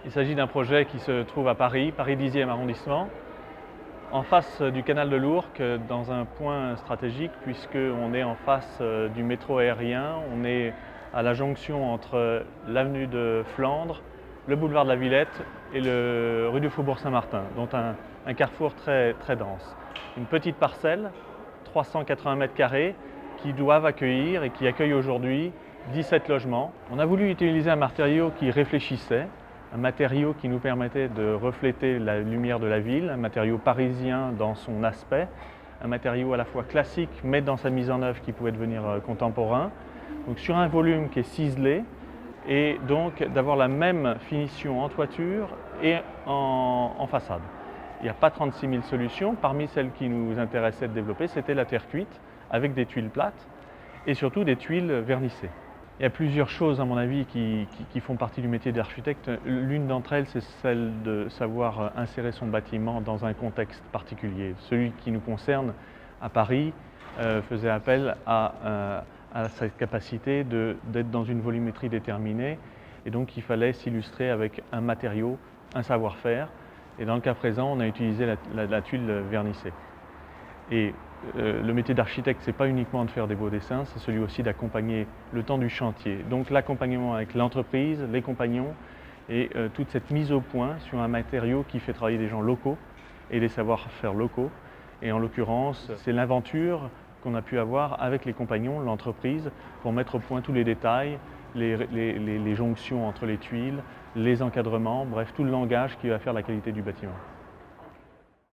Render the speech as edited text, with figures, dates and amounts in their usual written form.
Il s'agit d'un projet qui se trouve à Paris, Paris 10e arrondissement, en face du canal de l'Ourcq, dans un point stratégique puisqu'on est en face du métro aérien, on est à la jonction entre l'avenue de Flandre, le boulevard de la Villette et le rue du Faubourg Saint-Martin, donc un carrefour très dense. Une petite parcelle, 380 mètres carrés, qui doivent accueillir et qui accueillent aujourd'hui 17 logements. On a voulu utiliser un matériau qui réfléchissait, un matériau qui nous permettait de refléter la lumière de la ville, un matériau parisien dans son aspect, un matériau à la fois classique mais dans sa mise en œuvre qui pouvait devenir contemporain. Donc sur un volume qui est ciselé et donc d'avoir la même finition en toiture et en façade. Il n'y a pas 36 000 solutions. Parmi celles qui nous intéressaient de développer, c'était la terre cuite avec des tuiles plates et surtout des tuiles vernissées. Il y a plusieurs choses, à mon avis, qui font partie du métier d'architecte. L'une d'entre elles, c'est celle de savoir insérer son bâtiment dans un contexte particulier. Celui qui nous concerne à Paris faisait appel à cette capacité d'être dans une volumétrie déterminée. Et donc, il fallait s'illustrer avec un matériau, un savoir-faire. Et dans le cas présent, on a utilisé la tuile vernissée. Et le métier d'architecte, ce n'est pas uniquement de faire des beaux dessins, c'est celui aussi d'accompagner le temps du chantier. Donc l'accompagnement avec l'entreprise, les compagnons et toute cette mise au point sur un matériau qui fait travailler des gens locaux et des savoir-faire locaux. Et en l'occurrence, c'est l'aventure qu'on a pu avoir avec les compagnons, l'entreprise, pour mettre au point tous les détails, les jonctions entre les tuiles, les encadrements, bref, tout le langage qui va faire la qualité du bâtiment.